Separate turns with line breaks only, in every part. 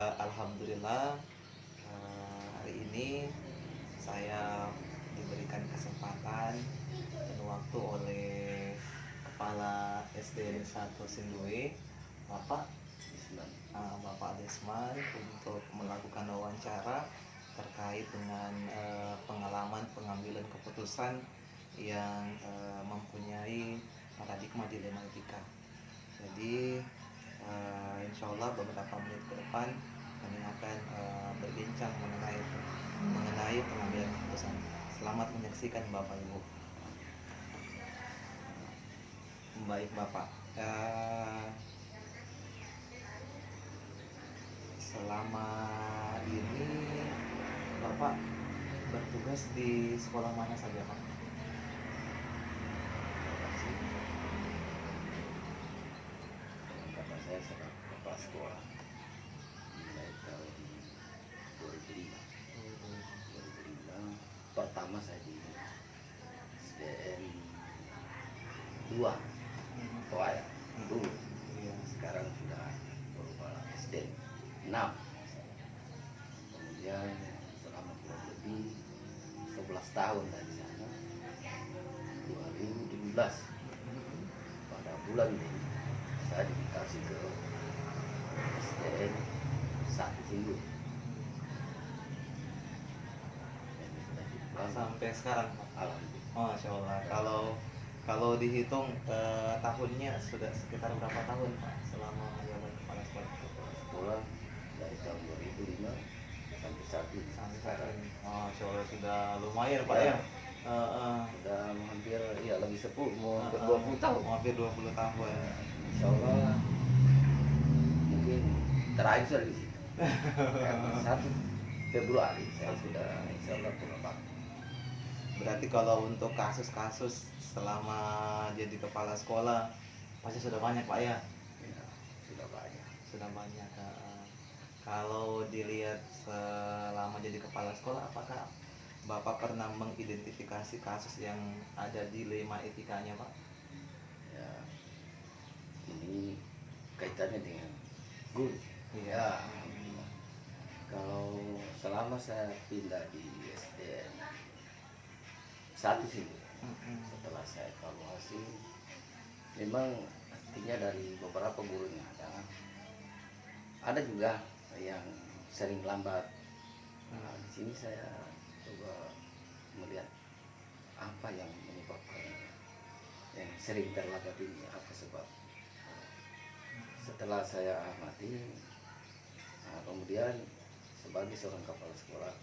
Alhamdulillah, hari ini saya diberikan kesempatan dan waktu oleh Kepala SDN 1 Sindui, Bapak Bapak Desman, untuk melakukan wawancara terkait dengan pengalaman pengambilan keputusan yang mempunyai paradigma dilema etika. Jadi insya Allah beberapa menit ke depan kami akan berbincang mengenai pengambilan keputusan. Selamat menyaksikan Bapak Ibu. Baik Bapak, selama ini Bapak bertugas di sekolah mana saja Pak?
Kata saya sekarang kepala sekolah mulai tahun 2005. 2005 pertama saya di SDN 2 Toaya dulu. Sekarang sudah berubah SDN 6. Kemudian selama kurang lebih 11 tahun dari sana, 2017 pada bulan Mei saya dikasih ke SDN 1 Sindui.
Sampai sekarang Pak?
Alhamdulillah.
Masya Allah. Kalau dihitung tahunnya sudah sekitar berapa tahun Pak selama menjabat kepala sekolah?
Sekolah dari tahun 2005 sampai saat ini.
Sampai saat ini. Masya Allah, sudah lumayan Pak ya.
Sudah hampir lebih 10, mau hampir 20 tahun.
Hampir 20 tahun.
Insya Allah mungkin terakhir sudah di situ. Karena 1 Februari saya sudah insya Allah pulang bakti.
Berarti kalau untuk kasus-kasus selama jadi kepala sekolah pasti sudah banyak Pak ya?
Ya, sudah banyak.
Sudah banyak. Kalau dilihat selama jadi kepala sekolah, apakah Bapak pernah mengidentifikasi kasus yang ada dilema etikanya Pak?
Ya, ini kaitannya dengan guru.
Iya.
Kalau selama saya pindah di SDN 1 Sindui, setelah saya evaluasi, memang artinya dari beberapa guru yang ada juga yang sering lambat. Nah, di sini saya coba melihat apa yang menyebabkan yang sering terlambat ini, apa sebab. Setelah saya amati, kemudian sebagai seorang kepala sekolah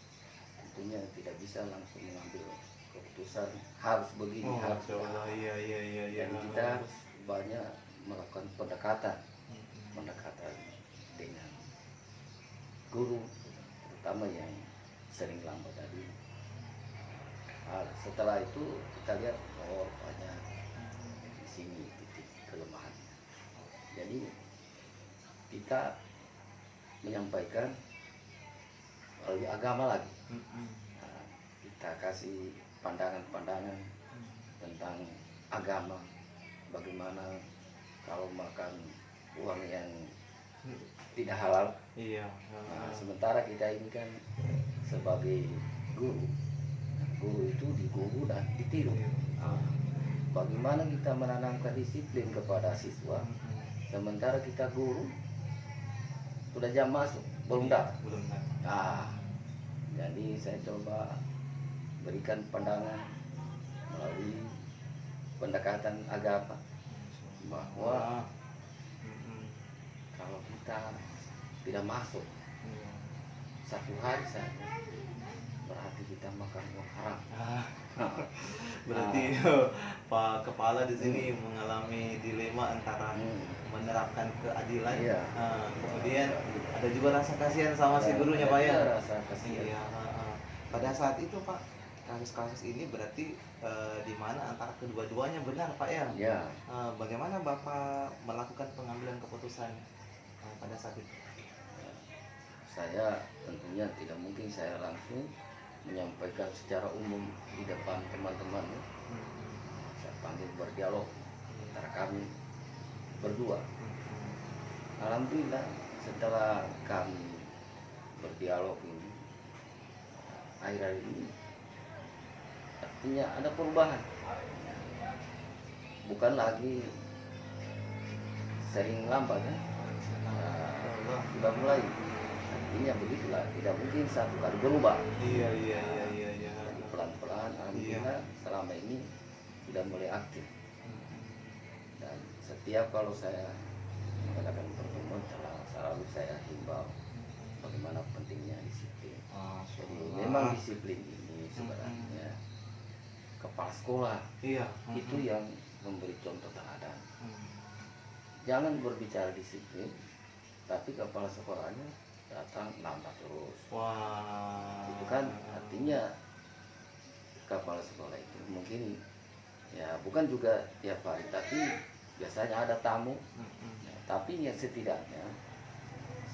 tentunya tidak bisa langsung mengambil keputusan harus begini, harus
iya.
dan kita harus banyak melakukan pendekatan dengan guru, terutama yang sering lambat tadi. Setelah itu kita lihat banyak di sini titik kelemahan. Jadi kita menyampaikan melalui agama lagi. Kita kasih pandangan-pandangan tentang agama, bagaimana kalau makan uang yang tidak halal.
Iya.
Nah, sementara kita ini kan sebagai guru itu diguru dan ditiru. Bagaimana kita menanamkan disiplin kepada siswa, sementara kita guru sudah jam masuk belum datang. Jadi saya coba berikan pandangan melalui pendekatan agama bahwa kalau kita tidak masuk 1 hari saja berarti kita makan uang haram.
Berarti Pak Kepala di sini mengalami dilema antara menerapkan keadilan, kemudian ada juga rasa kasihan sama si gurunya Pak ya.
Rasa kasihan.
Iya. Pada saat itu Pak, kasus-kasus ini berarti di mana antara kedua-duanya benar Pak ya?
Ya.
Bagaimana Bapak melakukan pengambilan keputusan pada saat itu?
saya tentunya tidak mungkin saya langsung menyampaikan secara umum di depan teman-teman. Saya panggil berdialog antara kami berdua. Alhamdulillah setelah kami berdialog ini, akhir-akhir ini artinya ada perubahan. Bukan lagi sering lambat ya. Sudah mulai. Artinya begitulah, tidak mungkin satu kali berubah.
Iya.
Jadi pelan-pelan, alhamdulillah selama ini sudah mulai aktif. Dan setiap kalau saya mengadakan pertemuan selalu saya himbau bagaimana pentingnya disiplin. Jadi memang disiplin ini sebenarnya kepala sekolah itu yang memberi contoh teladan. Jangan berbicara disiplin, tapi kepala sekolahnya datang lambat terus. Itu kan artinya kepala sekolah itu mungkin ya bukan juga tiap hari, tapi biasanya ada tamu. Tapi yang setidaknya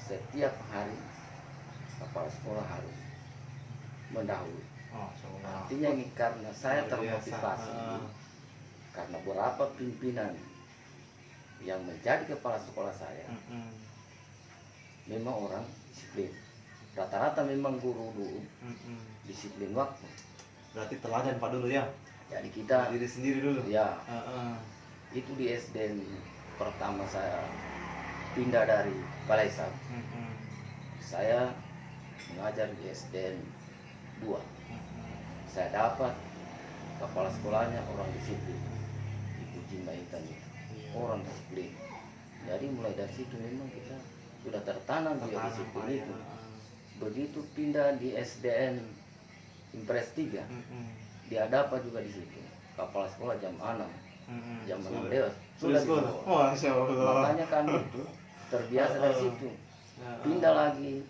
setiap hari kepala sekolah harus mendahului. Artinya ini karena saya termotivasi karena beberapa pimpinan yang menjadi kepala sekolah saya memang orang disiplin. Rata-rata memang guru dulu disiplin waktu.
Berarti teladan Pak dulu ya.
Jadi kita
diri sendiri dulu.
Ya. Itu di SDN pertama saya pindah dari Balai Sam. Saya mengajar di SDN 2. Saya dapat kepala sekolahnya orang disiplin, Ibu Jimaitan itu orang disiplin. Jadi mulai dari situ memang kita sudah tertanam dia disiplin itu. Begitu pindah di SDN Impres 3, dia dapat juga di situ. Kepala sekolah jam 6, jam 6 lewat sudah di sekolah.
Masya Allah.
Makanya kami itu terbiasa dari situ. Pindah lagi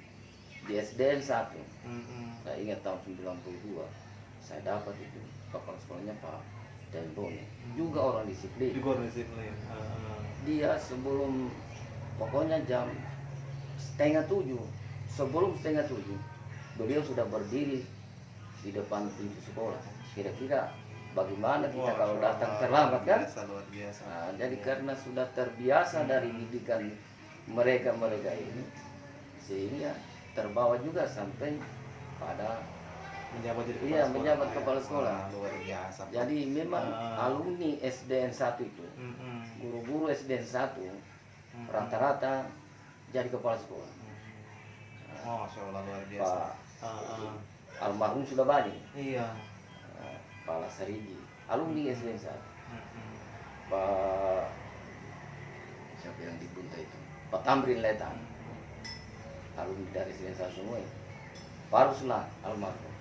di SDN 1. Saya ingat tahun 92 saya dapat itu kepala sekolahnya Pak Dembone, juga orang disiplin. Dia sebelum pokoknya jam 6:30, sebelum 6:30 beliau sudah berdiri di depan pintu sekolah. Kira-kira bagaimana kita kalau datang terlambat kan?
Luar biasa.
Nah, jadi karena sudah terbiasa dari didikan mereka ini, sehingga terbawa juga sampai pada menjabat kepala sekolah.
Luar biasa.
Jadi memang alumni SDN 1 itu, guru-guru SDN 1 rata-rata jadi kepala sekolah.
Masya Allah, luar biasa.
Almarhum sudah banyak.
Iya.
Pak Lasarigi, alumni SDN 1. Pak siapa yang di Bunta itu? Pak Tamrin Letan, alumni dari SDN 1 semua. Pak Ruslan, almarhum.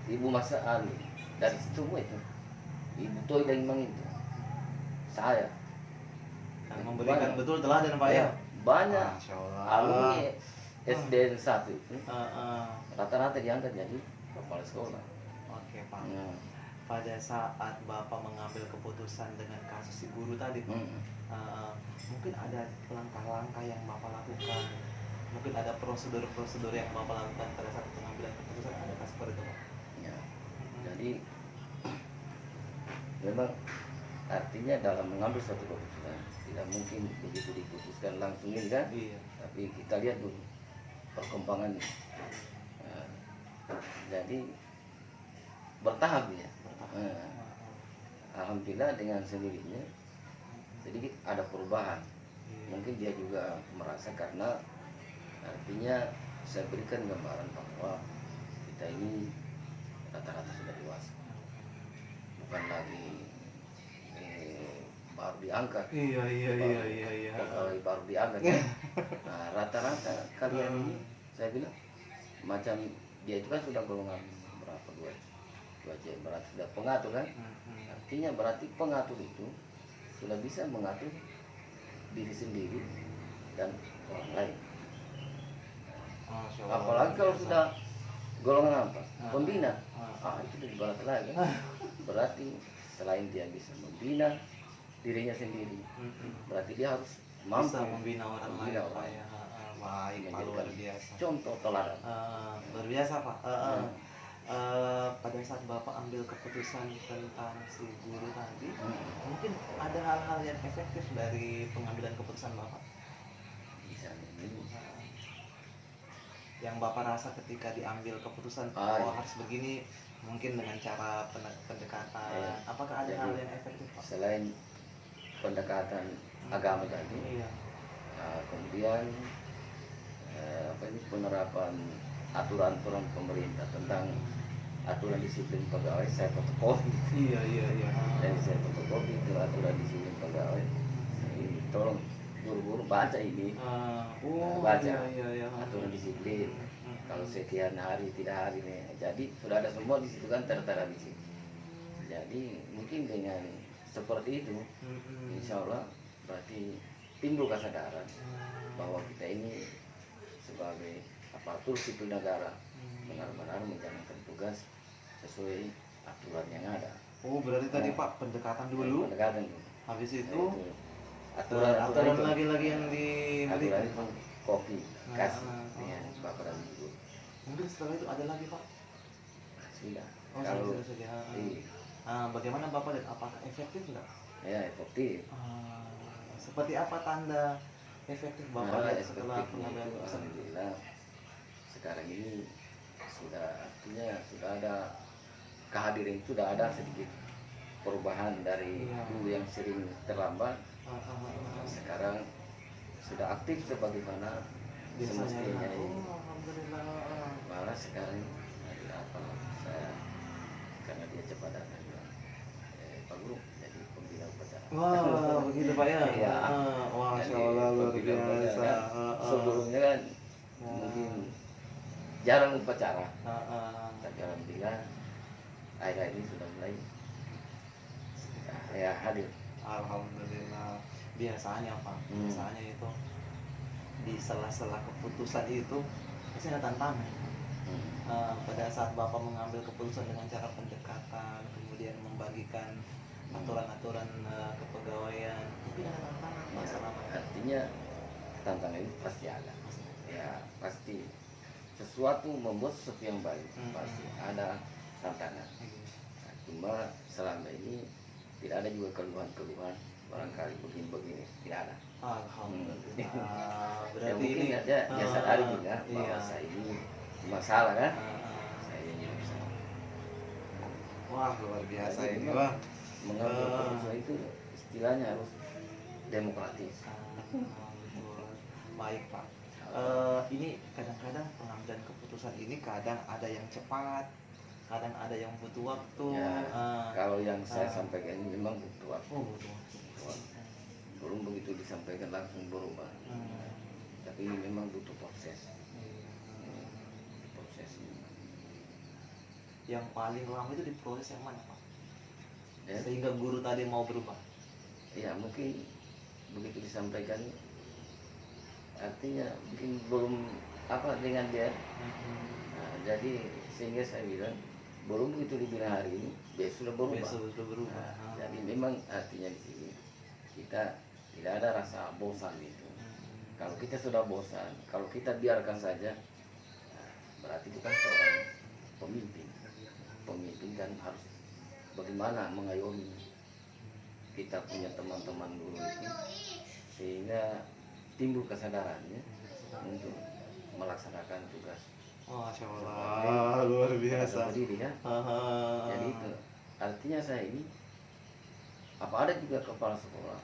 Ibu Masa Ali dari situ semua itu. Ibu Toy dan Mang itu. Saya.
Memberikan betul teladan Pak ya.
Banyak alumni SDN 1 itu. Rata-rata diangkat jadi kepala sekolah.
Oke Pak. Pada saat Bapak mengambil keputusan dengan kasus si guru tadi, mungkin ada langkah-langkah yang Bapak lakukan, mungkin ada prosedur-prosedur yang Bapak lakukan pada saat pengambilan keputusan, adakah seperti itu Pak?
Ya. Jadi memang artinya dalam mengambil suatu keputusan tidak mungkin begitu diputuskan langsung ini kan?
Iya.
Tapi kita lihat dulu perkembangannya. Jadi bertahap ya. Alhamdulillah dengan sendirinya sedikit ada perubahan. Mungkin dia juga merasa karena artinya saya berikan gambaran bahwa kita ini rata-rata sudah dewasa, bukan lagi baru diangkat.
Iya.
Pegawai baru diangkat. Ya. Nah, rata-rata kalian ini saya bilang macam dia itu kan sudah golongan berapa, 2C, berarti sudah pengatur kan. Artinya berarti pengatur itu sudah bisa mengatur diri sendiri dan orang lain. Apalagi kalau sudah golongan apa? Pembina. Itu lebih berat lagi. Berarti selain dia bisa membina dirinya sendiri, berarti dia harus mampu
bisa membina orang lain. Baik Pak, luar biasa.
contoh teladan.
Luar biasa Pak. Pada saat Bapak ambil keputusan tentang si guru tadi, mungkin ada hal-hal yang efektif dari pengambilan keputusan Bapak.
Misalnya ini,
Yang Bapak rasa ketika diambil keputusan,
Ah,
oh
iya.
harus begini, mungkin dengan cara pendekatan.
Iya.
Apakah ada
Jadi,
hal yang efektif Pak?
selain pendekatan agama tadi,
Iya.
kemudian apa ini penerapan aturan-aturan pemerintah tentang aturan disiplin pegawai saya fotokopi.
Iya, iya, iya.
Dan saya fotokopi itu aturan disiplin pegawai. Ini tolong guru-guru baca ini.
Oh,
Baca
iya, iya, iya.
aturan disiplin. Kalau sekian hari tidak hari nih, jadi sudah ada semua di situ kan tertera di situ. Jadi mungkin dengan seperti itu, insya Allah berarti timbul kesadaran bahwa kita ini sebagai aparatur sipil negara benar-benar menjalankan tugas sesuai aturan yang ada.
Oh, berarti tadi Pak pendekatan dulu,
Pendekatan
habis itu
itu
aturan
aturan itu,
lagi-lagi yang
aturan
diberikan.
itu kopi kasih
Oh.
ya bapak dan ibu.
Mungkin setelah itu ada lagi Pak.
Sudah.
Oh,
Kalau
sudah saja.
iya,
Bagaimana Bapak lihat, apakah efektif nggak?
ya efektif.
Seperti apa tanda efektif Bapak lihat setelah
Efektifnya
pengambilan
itu
keputusan?
alhamdulillah sekarang ini sudah artinya sudah ada kehadiran, sudah ada sedikit perubahan dari
Iya.
dulu yang sering terlambat, sekarang sudah aktif sebagaimana
Biasanya.
semestinya ini.
Oh, alhamdulillah.
Malah sekarang ada apa, saya karena dia cepat datang bilang, Pak Guru jadi pembina upacara.
Wah, begitu Pak ya?
Iya.
Wah,
Jadi,
Masya Allah, luar
pembina upacara
biasa.
kan, sebelumnya kan mungkin jarang upacara, tapi alhamdulillah akhir-akhir ini sudah mulai ya hadir.
Alhamdulillah. Biasanya Pak, biasanya itu di sela-sela keputusan itu pasti ada tantangan. Pada saat Bapak mengambil keputusan dengan cara pendekatan, kemudian membagikan aturan-aturan kepegawaian, mungkin ada tantangan Pak
Ya,
selama ini.
artinya tantangan itu pasti ada. Ya pasti sesuatu membuat sesuatu yang baik pasti ada tantangan. Nah, cuma selama ini tidak ada juga keluhan-keluhan barangkali begini-begini, tidak ada.
Alhamdulillah.
Ya
Berarti
mungkin
ini
aja ya sadari juga bahwa
iya.
saya ini masalah kan,
Ah,
saya ini masalah.
wah, luar biasa
Jadi
ini
memang
Pak.
mengambil keputusan itu istilahnya harus demokratis.
Baik Pak. Ini kadang-kadang pengambilan keputusan ini kadang ada yang cepat, kadang ada yang butuh waktu.
Ya, kalau yang saya sampaikan ini memang butuh waktu.
Butuh waktu.
Belum begitu disampaikan langsung berubah. Tapi ini memang butuh proses. Proses ini.
Yang paling lama itu di proses yang mana Pak?
Ya,
Sehingga guru tadi mau berubah.
ya mungkin begitu disampaikan, artinya mungkin belum apa dengan dia. Nah, jadi sehingga saya bilang belum begitu dibilang hari ini, besok sudah berubah.
Besok sudah berubah.
Nah, jadi memang artinya di sini kita tidak ada rasa bosan gitu. Kalau kita sudah bosan, kalau kita biarkan saja, nah, berarti bukan seorang pemimpin. Pemimpin kan harus bagaimana mengayomi kita punya teman-teman dulu itu, sehingga timbul kesadarannya untuk melaksanakan tugas.
Masya Allah, luar biasa.
Berdiri ya. Jadi itu artinya saya ini apa ada juga kepala sekolah,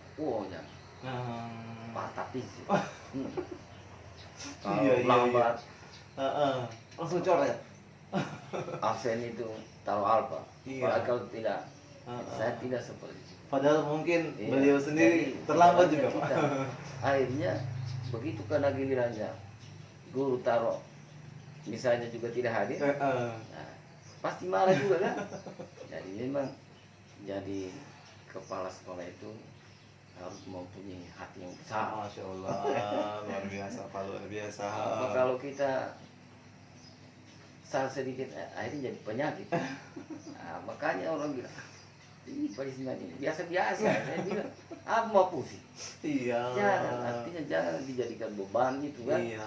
ya Pak Tapis. Kalau
Iya, iya,
lambat
langsung coret.
absen itu taruh alfa.
Iya.
Padahal kalau tidak, saya tidak seperti itu.
Padahal mungkin
Iya,
beliau sendiri
jadi
terlambat
sebenarnya
juga Pak.
kita, akhirnya begitu kena gilirannya guru taruh misalnya juga tidak hadir, nah, pasti marah juga kan. Jadi memang jadi kepala sekolah itu harus mempunyai hati yang besar.
Masya Allah, luar biasa Pak, luar biasa.
Apa kalau kita salah sedikit akhirnya jadi penyakit. Nah, makanya orang bilang ini peristiwa ini biasa-biasa. Saya bilang, apa mau pusing?
Iya.
Jangan, artinya jangan dijadikan beban gitu kan.
Iya.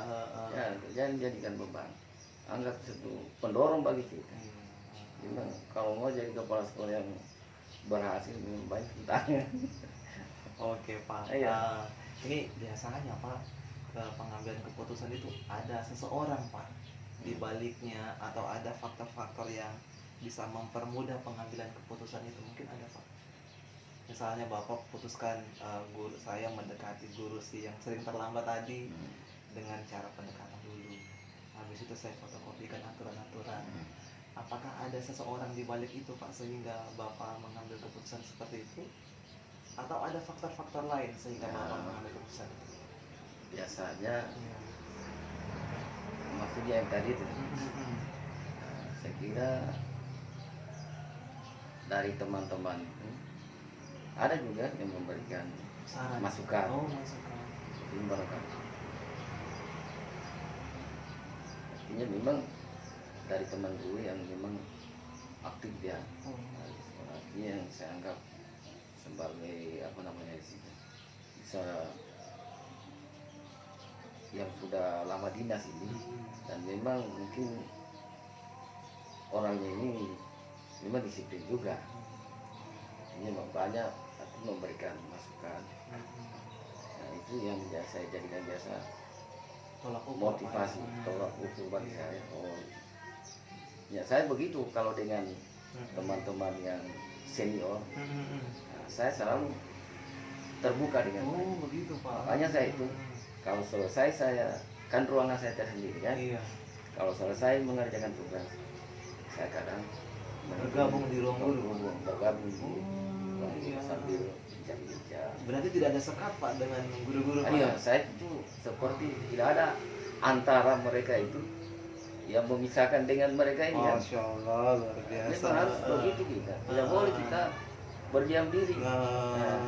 Jangan dijadikan beban. Anggap satu pendorong bagi kita. Memang kalau mau jadi kepala sekolah yang berhasil memang banyak tantangan.
Oke Pak.
Iya.
Ini biasanya Pak, ke pengambilan keputusan itu ada seseorang Pak di baliknya, atau ada faktor-faktor yang bisa mempermudah pengambilan keputusan itu, mungkin ada Pak. Misalnya Bapak putuskan guru saya mendekati guru si yang sering terlambat tadi dengan cara pendekatan dulu. Habis itu saya fotokopikan aturan-aturan. Apakah ada seseorang di balik itu Pak sehingga Bapak mengambil keputusan seperti itu? Atau ada faktor-faktor lain sehingga Bapak mengambil keputusan itu?
Biasanya maksudnya yang tadi itu, saya kira dari teman-teman itu ada juga yang memberikan
Saran.
masukan.
Oh, masukan.
Barangkali. Artinya memang dari teman guru yang memang aktif dia. Artinya yang saya anggap sebagai apa namanya di situ, bisa yang sudah lama dinas ini, dan memang mungkin orangnya ini memang disiplin juga. Ini banyak artinya memberikan masukan. Nah itu yang saya jadikan biasa motivasi, tolak ukur bagi saya. Oh, ya saya begitu kalau dengan teman-teman yang senior, nah, saya selalu terbuka dengan mereka.
Oh begitu Pak.
Makanya saya itu kalau selesai saya kan ruangan saya tersendiri kan.
Iya.
Kalau selesai mengerjakan tugas, saya kadang
Bergabung di ruang guru.
Bergabung di
Oh, iya.
sambil bincang-bincang.
Berarti tidak ada sekat Pak dengan guru-guru Pak?
Iya, saya itu seperti tidak ada antara mereka itu yang memisahkan dengan mereka ini kan.
Masya Allah, luar biasa.
Memang harus begitu kita. Tidak boleh kita berdiam diri. Nah,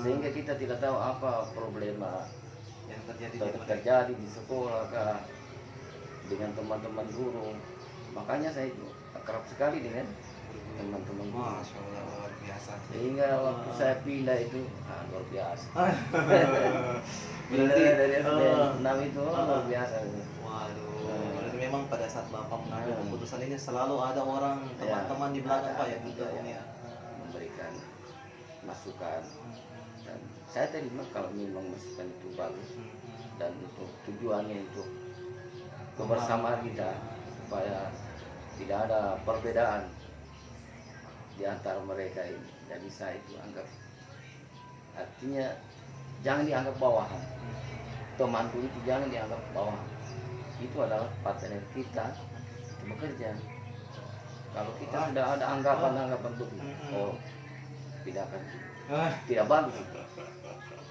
sehingga kita tidak tahu apa problema
yang terjadi
terjadi di sekolah kah, dengan teman-teman guru. Makanya saya itu akrab sekali dengan teman-teman guru.
Masya Allah, luar biasa.
Sehingga waktu saya pindah itu luar biasa.
Berarti
dari SD 6 itu luar biasa.
Waduh, berarti memang pada saat Bapak mengambil keputusan ini selalu ada orang, teman-teman di belakang Pak yang bergabung ya.
Memberikan masukan. Dan saya terima kalau memang masukan itu bagus, dan untuk tujuannya untuk kebersamaan kita, supaya tidak ada perbedaan di antara mereka ini. Jadi saya itu anggap, artinya jangan dianggap bawahan. Temanku itu jangan dianggap bawahan. Itu adalah partner kita untuk bekerja. Kalau kita sudah ada anggapan-anggapan begitu, oh tidak akan, tidak bagus itu.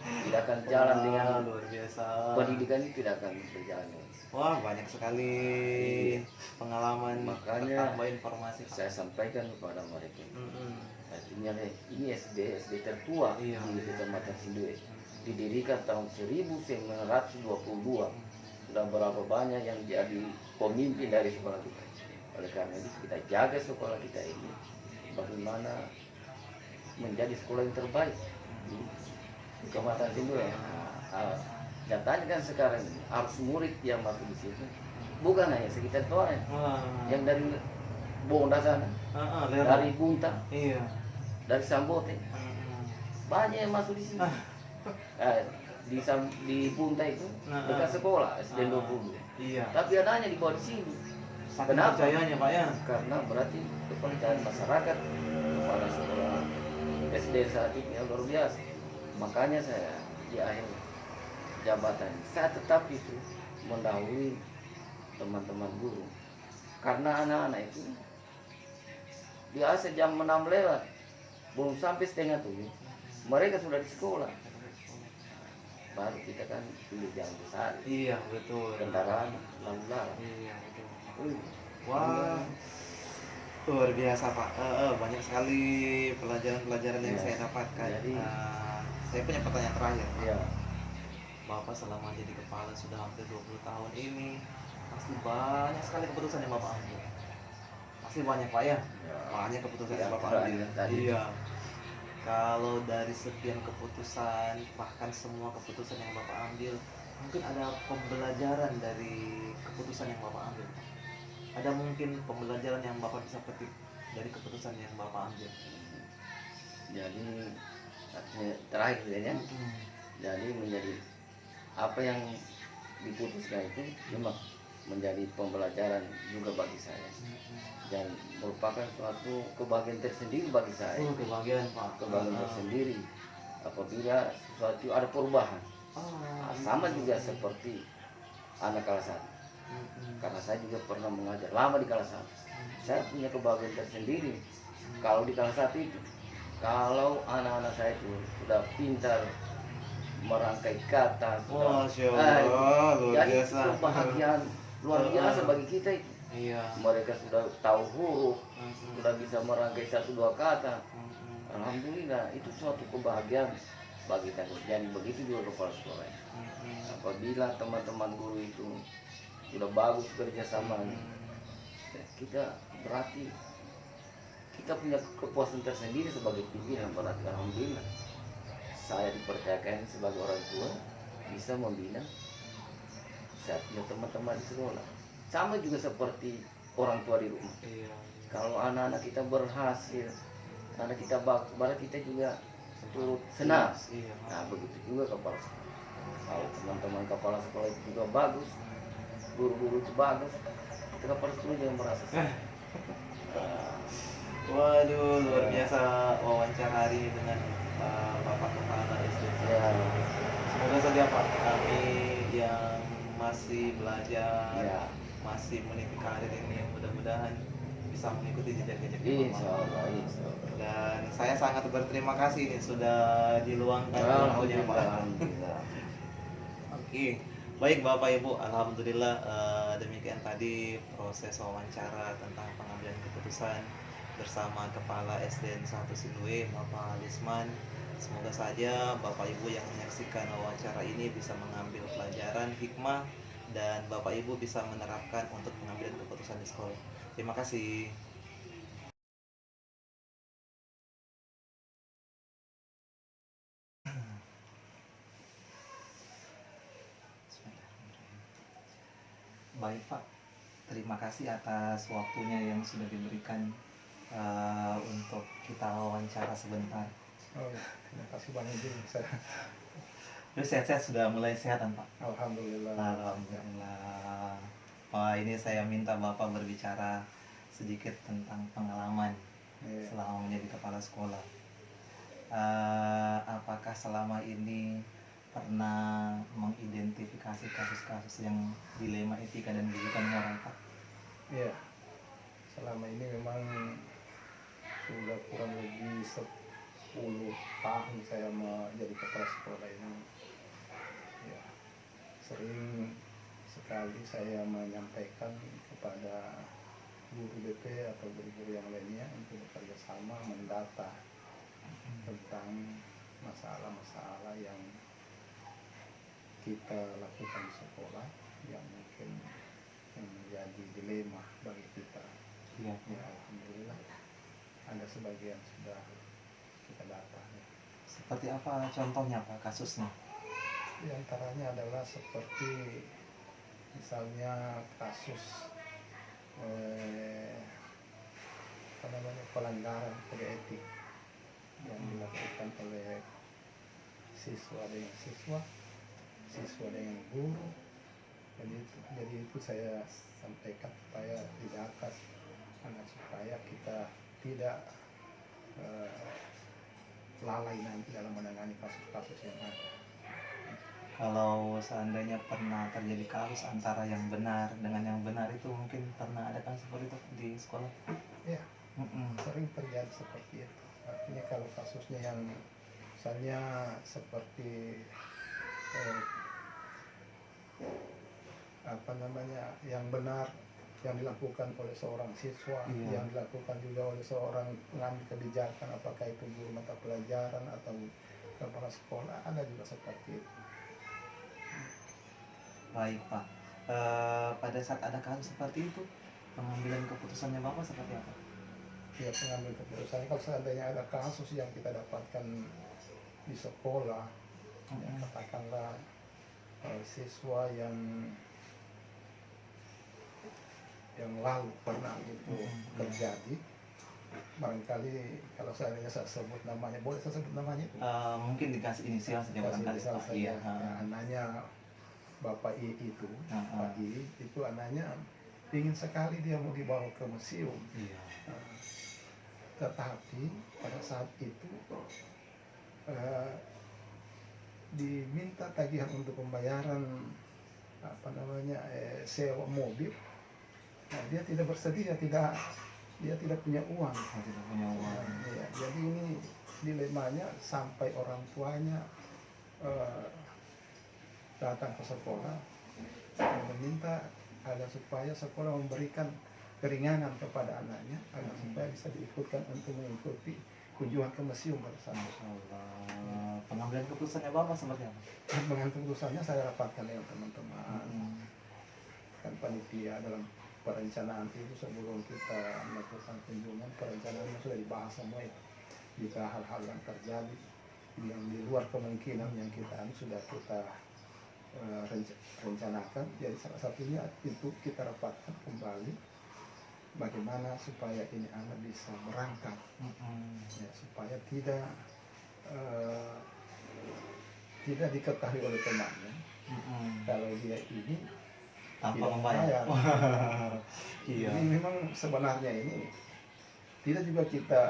Tidak akan jalan dengan
luar biasa.
pendidikan itu tidak akan berjalan.
Wah, banyak sekali pengalaman.
Makanya
tambah informasi Pak.
saya sampaikan kepada mereka. Artinya ini SD tertua di Kecamatan Sindue. Didirikan tahun 1922. Sudah berapa banyak yang jadi pemimpin dari sekolah kita. Oleh karena itu kita jaga sekolah kita ini bagaimana menjadi sekolah yang terbaik di Kecamatan Sindue. Nyatanya kan sekarang ini arus murid yang masuk di situ bukan hanya sekitar Toren, yang dari Bonda sana, dari Bunta, dari Sambote, banyak yang masuk di sini. Di Bunta itu dekat sekolah SD 20. Tapi adanya di bawah di sini. Kenapa?
Percayanya Pak ya?
Karena berarti kepercayaan masyarakat kepada sekolah SD saat ini yang luar biasa. Makanya saya di akhir jabatan saya tetap itu mendahului teman-teman guru, karena anak-anak itu biasa jam 6 lewat, belum sampai setengah 7 mereka sudah di sekolah. Baru kita kan pilih jam besar.
Iya betul.
Kendaraan lalu lalang.
Iya betul. Wah, luar biasa Pak. Banyak sekali pelajaran-pelajaran yang saya dapatkan.
Jadi,
saya punya pertanyaan terakhir.
Iya.
Bapak selama jadi kepala sudah hampir 20 tahun ini, pasti banyak sekali keputusan yang Bapak ambil. Pasti banyak Pak ya? Banyak keputusan yang Bapak ambil. Iya. Kalau dari sekian keputusan, bahkan semua keputusan yang Bapak ambil, mungkin ada pembelajaran dari keputusan yang Bapak ambil. Ada mungkin pembelajaran yang Bapak bisa petik dari keputusan yang Bapak ambil.
Jadi terakhir ya, jadi menjadi apa yang diputuskan itu memang menjadi pembelajaran juga bagi saya dan merupakan suatu kebahagiaan tersendiri bagi saya.
Kebahagiaan Pak.
Kebahagiaan tersendiri apabila sesuatu ada perubahan. Sama juga seperti anak kelas 1. Karena saya juga pernah mengajar lama di kelas 1. Saya punya kebahagiaan tersendiri. Kalau di kelas 1 itu, kalau anak-anak saya itu sudah pintar merangkai kata,
Masya Allah, luar
jadi
biasa.
kebahagiaan luar biasa bagi kita itu.
Iya.
Mereka sudah tahu huruf, sudah bisa merangkai 1-2 kata. Alhamdulillah, itu suatu kebahagiaan bagi kita. Jadi begitu juga kepala sekolah. Apabila teman-teman guru itu sudah bagus kerjasamanya, kita berarti kita punya kepuasan tersendiri sebagai pimpinan. Berarti alhamdulillah saya dipercayakan sebagai orang tua bisa membina saya punya teman-teman di sekolah. Sama juga seperti orang tua di rumah. Kalau anak-anak kita berhasil, anak kita bagus, berarti kita juga turut senang. Nah begitu juga kepala sekolah. Kalau teman-teman kepala sekolah itu juga bagus, guru-guru itu bagus, kita kepala sekolah juga merasa senang.
Waduh, luar biasa wawancara hari ini dengan Bapak Kepala SD.
Ya.
Semoga saja Pak, kami yang masih belajar, masih meniti karir ini, mudah-mudahan bisa mengikuti jejak-jejak Bapak.
Insya Allah.
Dan saya sangat berterima kasih nih sudah diluangkan waktunya Pak. Oke. Baik Bapak Ibu, alhamdulillah demikian tadi proses wawancara tentang pengambilan keputusan bersama Kepala SDN 1 Sinue, Bapak Lisman. Semoga saja Bapak Ibu yang menyaksikan wawancara ini bisa mengambil pelajaran hikmah dan Bapak Ibu bisa menerapkan untuk pengambilan keputusan di sekolah. Terima kasih. Baik Pak, terima kasih atas waktunya yang sudah diberikan untuk kita wawancara sebentar.
Terima kasih banyak juga.
Terus sehat-sehat sudah mulai sehatan Pak?
Alhamdulillah.
Alhamdulillah. Pak, ini saya minta Bapak berbicara sedikit tentang pengalaman selama menjadi kepala sekolah. Apakah selama ini pernah mengidentifikasi kasus-kasus yang dilema etika dan rujukan moral Pak?
Iya. Selama ini memang sudah kurang lebih 10 tahun saya menjadi kepala sekolah ini. Ya, sering sekali saya menyampaikan kepada guru BP atau guru-guru yang lainnya untuk bekerja sama mendata tentang masalah-masalah yang kita lakukan di sekolah yang mungkin menjadi dilema bagi kita. Ya, alhamdulillah ada sebagian sudah kita data.
Seperti apa contohnya Pak kasusnya?
Di antaranya adalah seperti misalnya kasus pelanggaran kode etik yang dilakukan oleh siswa dengan siswa dengan guru. Jadi itu saya sampaikan supaya didata supaya kita tidak lalai nanti dalam menangani kasus-kasus yang ada.
Kalau seandainya pernah terjadi kasus antara yang benar dengan yang benar itu mungkin pernah ada kan seperti itu di sekolah?
Ya, sering terjadi seperti itu. Artinya kalau kasusnya yang misalnya seperti yang benar yang dilakukan oleh seorang siswa, yang dilakukan juga oleh seorang pengambil kebijakan, apakah itu guru mata pelajaran atau kepala sekolah, ada juga seperti itu.
Baik Pak, pada saat ada kasus seperti itu pengambilan keputusannya Bapak seperti apa?
ya pengambil keputusan. Kalau seandainya ada kasus yang kita dapatkan di sekolah, ya katakanlah siswa yang lalu pernah itu terjadi, barangkali kalau seandainya saya sebut namanya, boleh saya sebut namanya itu?
Mungkin dikasih inisial saja
Kasih
barangkali
misal
Pak.
saja,
Iya.
ya, anaknya Bapak I itu, Pak I itu anaknya ingin sekali dia mau dibawa ke museum.
Iya.
Tetapi pada saat itu diminta tagihan untuk pembayaran sewa mobil. Nah, dia tidak bersedia, dia tidak punya uang.
Tidak punya uang.
Ya, jadi ini dilemanya sampai orang tuanya datang ke sekolah meminta agar supaya sekolah memberikan keringanan kepada anaknya agar supaya bisa diikutkan untuk mengikuti kunjungan ke museum pada saat itu.
Pengambilan keputusannya Bapak seperti apa?
Dengan keputusannya saya rapatkan dengan teman-teman kan panitia dalam perencanaan itu. Sebelum kita melakukan kunjungan, perencanaannya sudah dibahas semua itu. Jika hal-hal yang terjadi yang di luar kemungkinan yang kita sudah kita rencanakan, jadi salah satunya itu kita rapatkan kembali bagaimana supaya ini anak bisa berangkat, ya, supaya tidak diketahui oleh temannya kalau dia ini
Tanpa
tidak
membayar. Iya.
Jadi memang sebenarnya ini tidak juga kita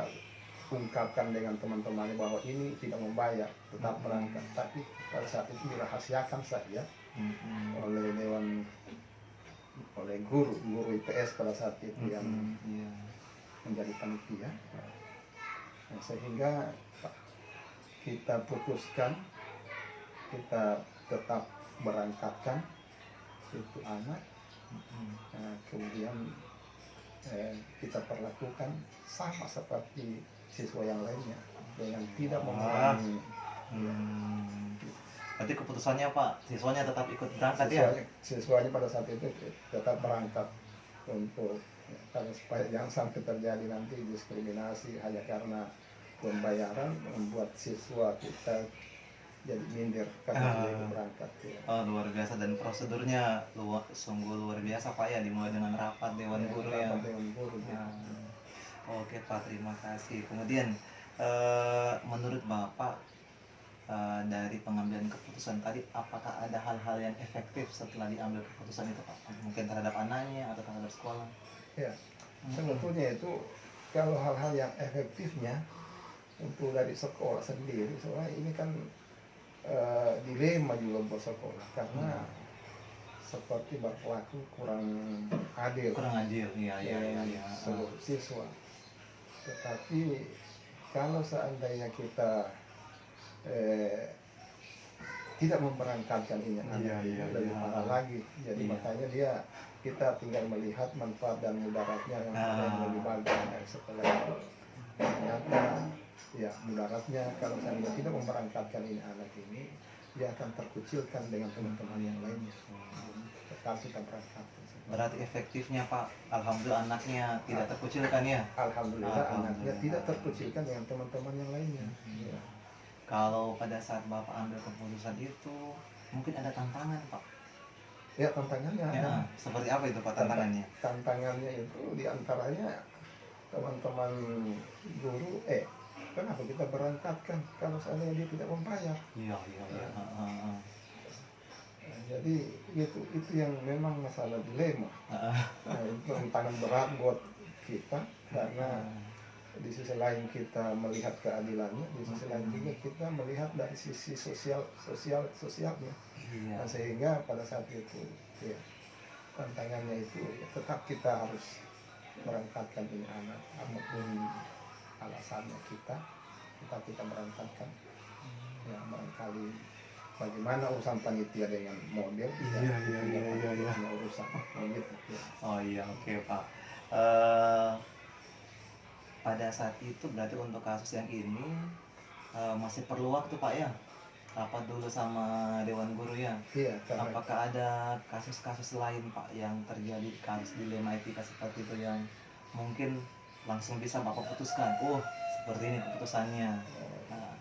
ungkapkan dengan teman-temannya bahwa ini tidak membayar, tetap berangkat, tapi pada saat itu dirahasiakan saja oleh guru IPS pada saat itu yang menjadi panitia. Nah, sehingga kita putuskan kita tetap berangkatkan itu anak. Nah, kemudian kita perlakukan sama seperti siswa yang lainnya dengan tidak mengurangi.
Berarti keputusannya Pak, siswanya tetap ikut berangkat ya?
Siswanya pada saat itu tetap berangkat untuk karena supaya jangan sampai terjadi nanti diskriminasi hanya karena pembayaran membuat siswa kita jadi minder karena dia ikut berangkat. Ya.
Luar biasa, dan prosedurnya sungguh luar biasa Pak ya, dimulai dengan rapat Dewan Guru ya.
Rapat Dewan Guru.
Oke Pak, terima kasih. Kemudian menurut Bapak dari pengambilan keputusan tadi, apakah ada hal-hal yang efektif setelah diambil keputusan itu Pak? Mungkin terhadap anaknya atau terhadap sekolah?
Ya, sebetulnya itu kalau hal-hal yang efektifnya untuk dari sekolah sendiri, soalnya ini kan dilema juga buat sekolah karena seperti berlaku kurang adil.
Iya.
Seluruh siswa. Tetapi kalau seandainya kita tidak memberangkatkan ini lebih parah lagi. Jadi makanya kita tinggal melihat manfaat dan mudaratnya yang mana yang lebih bagus dari setelah itu. Ternyata ya mudaratnya kalau seandainya tidak memberangkatkan ini anak ini, dia akan terkucilkan dengan teman-teman yang lainnya. Tetap kita berangkatkan.
Berarti efektifnya Pak, alhamdulillah anaknya tidak terkucilkan ya?
Alhamdulillah anaknya tidak terkucilkan dengan teman-teman yang lainnya. Ya.
Kalau pada saat Bapak ambil keputusan itu, mungkin ada tantangan Pak?
Ya, tantangannya ada.
Seperti apa itu Pak tantangannya?
Tantangannya itu diantaranya teman-teman guru, kenapa kita berangkatkan kalau seandainya dia tidak membayar?
Iya.
Nah, jadi itu yang memang masalah dilema. Nah, itu tantangan berat buat kita karena di sisi lain kita melihat keadilannya, di sisi lain juga kita melihat dari sisi sosialnya. Nah, sehingga pada saat itu ya, tantangannya itu ya, tetap kita harus berangkatkan ini anak apapun alasannya kita berangkatkan. Ya, barangkali bagaimana urusan panitia dengan model punya urusan gitu ya.
Oh iya, oke Pak. Pada saat itu berarti untuk kasus yang ini masih perlu waktu Pak ya, rapat dulu sama Dewan Guru ya.
Iya,
apakah ada kasus-kasus lain Pak yang terjadi, kasus dilema etika seperti itu yang mungkin langsung bisa Bapak putuskan, oh seperti ini keputusannya. Nah,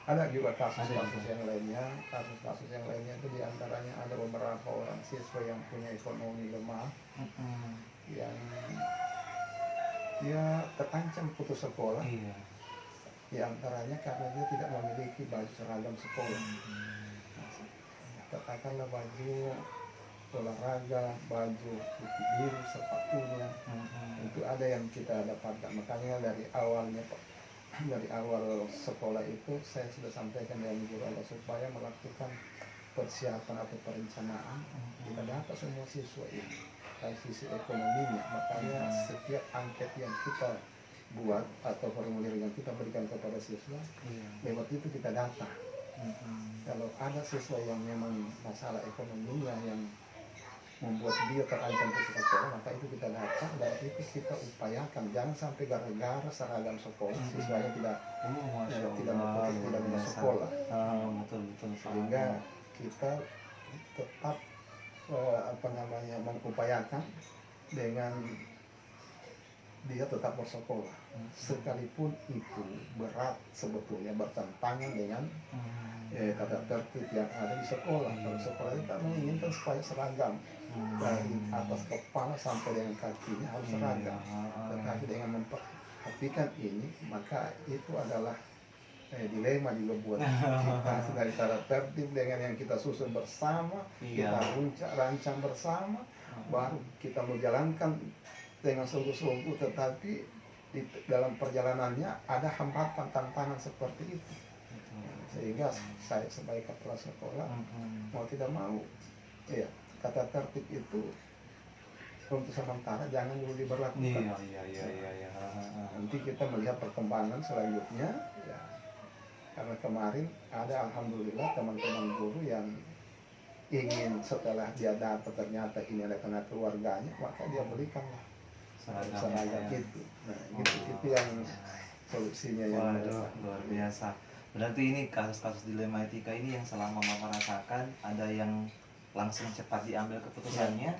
Ada juga kasus-kasus
juga.
yang lainnya, kasus-kasus yang lainnya itu diantaranya ada beberapa orang siswa yang punya ekonomi lemah, yang dia terancam putus sekolah,
iya.
diantaranya karena dia tidak memiliki baju seragam sekolah. Katakanlah baju olahraga, baju putih biru, sepatunya, itu ada yang kita dapatkan. Makanya dari awal sekolah itu saya sudah sampaikan dengan guru Allah supaya melakukan persiapan atau perencanaan kita data semua siswa ini dari sisi ekonominya. Makanya setiap angket yang kita buat atau formulir yang kita berikan kepada siswa, lewat itu kita data. Kalau ada siswa yang memang masalah ekonominya yang membuat dia terancam putus sekolah, maka itu kita data dan itu kita upayakan jangan sampai gara-gara seragam sekolah siswanya tidak mau sekolah.
Betul.
Sehingga kita tetap mengupayakan dengan dia tetap bersekolah, sekalipun itu berat sebetulnya bertentangan dengan tata tertib yang ada di sekolah. Kalau sekolah itu kan menginginkan supaya seragam dari atas kepala sampai dengan kakinya harus seragam. Tetapi dengan memperhatikan ini, maka itu adalah dilema juga buat kita dari tata tertib dengan yang kita susun bersama, kita rancang bersama, baru kita menjalankan dengan sungguh-sungguh, tetapi di dalam perjalanannya ada hambatan tantangan seperti itu. Sehingga saya sebagai kepala sekolah mau tidak mau, ya tata tertib itu untuk sementara jangan dulu diberlakukan.
Iya.
Nanti kita melihat perkembangan selanjutnya. Ya, karena kemarin ada alhamdulillah teman-teman guru yang ingin setelah dia data ternyata ini ada kena keluarganya, maka dia belikanlah seragam itu. Nah, itu yang solusinya yang
luar biasa. Berarti ini kasus-kasus dilema etika ini yang selama Bapak rasakan, ada yang langsung cepat diambil keputusannya,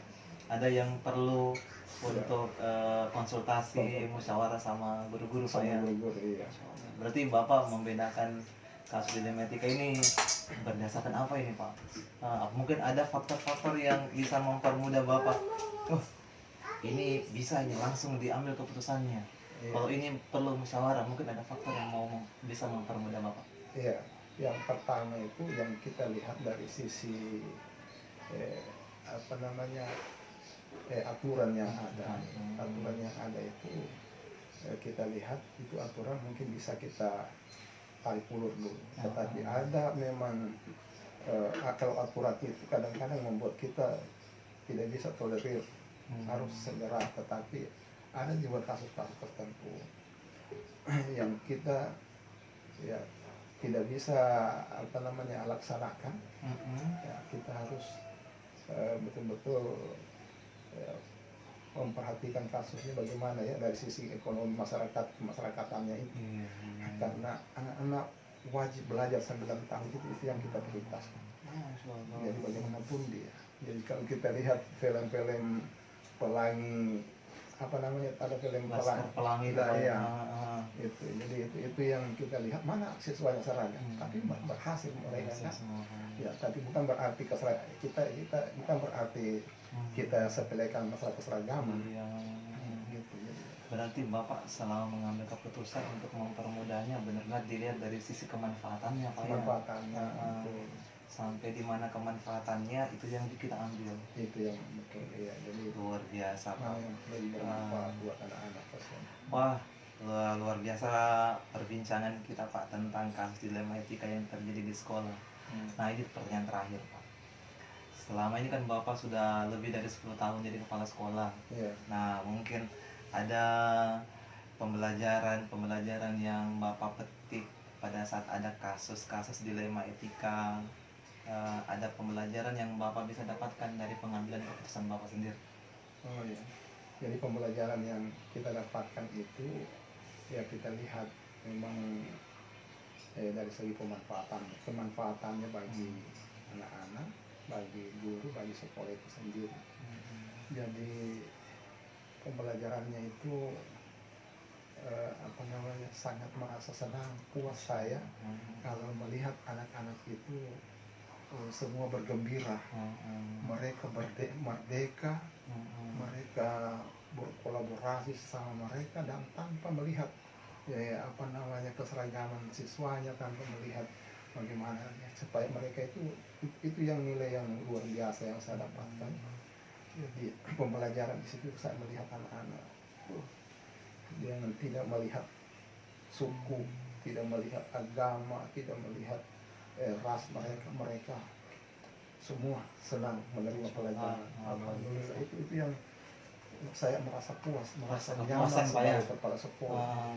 ada yang perlu untuk konsultasi, musyawarah sama guru-guru Pak ya.
Iya.
Berarti Bapak membedakan kasus dilema etika ini berdasarkan apa ini Pak? Mungkin ada faktor-faktor yang bisa mempermudah Bapak. Ini bisa ini langsung diambil keputusannya. Kalau ini perlu musyawarah, mungkin ada faktor yang bisa mempermudah Bapak.
Iya, yang pertama itu yang kita lihat dari sisi aturan yang ada. Aturan yang ada itu kita lihat itu aturan mungkin bisa kita tarik ulur dulu. Tetapi ada memang kalau aturan itu kadang-kadang membuat kita tidak bisa tolerir, harus segera. Tetapi ada juga kasus-kasus tertentu yang kita ya tidak bisa laksanakan. Ya, kita harus betul-betul memperhatikan kasusnya bagaimana ya dari sisi ekonomi kemasyarakatan itu. Karena anak-anak wajib belajar 9 tahun itu yang kita prioritaskan. Jadi bagaimanapun dia. Jadi kalau kita lihat film-film pelangi ada film
pelangi
ya, itu jadi itu yang kita lihat mana siswanya seragam, tapi berhasil mereka kan. Ya, tapi bukan berarti kita bukan berarti kita sepelekan masalah keseragaman. Gitu.
Berarti Bapak selama mengambil keputusan untuk mempermudahnya benar-benar dilihat dari sisi kemanfaatannya Pak.
Kemanfaatannya
sampai di mana kemanfaatannya itu yang kita ambil.
Itu yang betul ya. Jadi
luar biasa Pak.
Yang lebih bermanfaat buat anak-anak pasien.
Wah, luar biasa perbincangan kita Pak tentang kasus dilema etika yang terjadi di sekolah. Nah, ini pertanyaan terakhir Pak. Selama ini kan Bapak sudah lebih dari 10 tahun jadi kepala sekolah. Nah, mungkin ada pembelajaran yang Bapak petik pada saat ada kasus-kasus dilema etika. Ada pembelajaran yang Bapak bisa dapatkan dari pengambilan keputusan Bapak sendiri.
Oh ya, jadi pembelajaran yang kita dapatkan itu ya kita lihat memang dari segi kemanfaatannya bagi anak-anak, bagi guru, bagi sekolah itu sendiri. Jadi pembelajarannya itu apa namanya, sangat merasa senang, puas saya kalau melihat anak-anak itu semua bergembira, mereka merdeka, mereka berkolaborasi sama mereka dan tanpa melihat apa namanya keseragaman siswanya, tanpa melihat bagaimana supaya mereka itu yang nilai yang luar biasa yang saya dapatkan. Jadi pembelajaran di situ saya melihat anak-anak yang tidak melihat suku, tidak melihat agama, tidak melihat ras mereka semua senang menerima pelajaran. Alhamdulillah itu yang saya merasa puas, merasa nyaman sebagai kepala sekolah.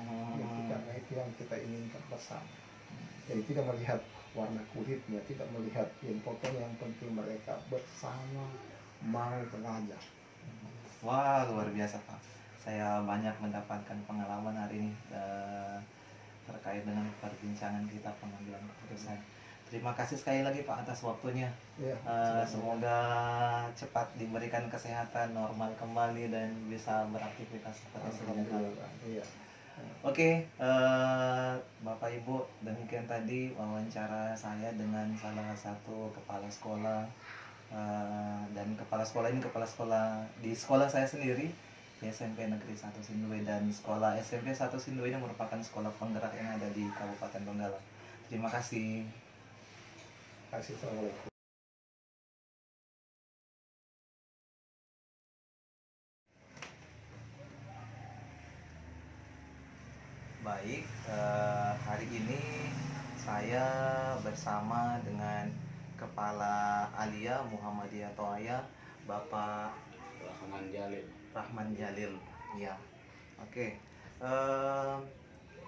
Karena itu yang kita inginkan bersama. Jadi tidak melihat warna kulitnya, tidak melihat yang pokoknya yang penting mereka bersama mau belajar.
Wah, luar biasa Pak. Saya banyak mendapatkan pengalaman hari ini terkait dengan perbincangan kita pengambilan keputusan. Terima kasih sekali lagi Pak atas waktunya.
Ya,
Semoga cepat diberikan kesehatan, normal kembali dan bisa beraktivitas seperti sedia kala.
Iya.
Oke, Bapak Ibu, demikian tadi wawancara saya dengan salah satu kepala sekolah, dan kepala sekolah ini kepala sekolah di sekolah saya sendiri, SMP Negeri 1 Sindwe, dan sekolah SMP 1 Sindwe ini merupakan sekolah penggerak yang ada di Kabupaten Donggala. Terima kasih.
Assalamualaikum.
Baik, hari ini saya bersama dengan Kepala Alia Muhammadiyah Toaya, Bapak Rahman Jalil. Ya, oke.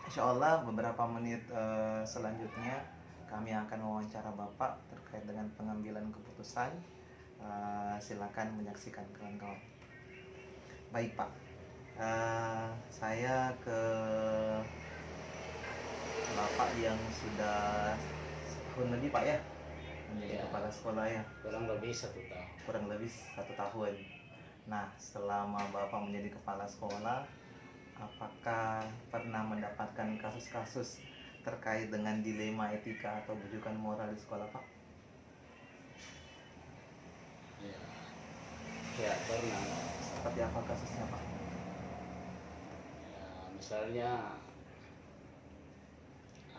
Insya Allah beberapa menit selanjutnya kami akan wawancara Bapak terkait dengan pengambilan keputusan. Silakan menyaksikan kawan-kawan. Baik Pak, saya ke Bapak yang sudah setahun lebih Pak ya menjadi kepala sekolah ya.
Kurang lebih 1 tahun.
Kurang lebih 1 tahun. Nah, selama Bapak menjadi kepala sekolah, apakah pernah mendapatkan kasus-kasus terkait dengan dilema etika atau bujukan moral di sekolah Pak?
Ya pernah.
Seperti apa kasusnya Pak?
Ya, misalnya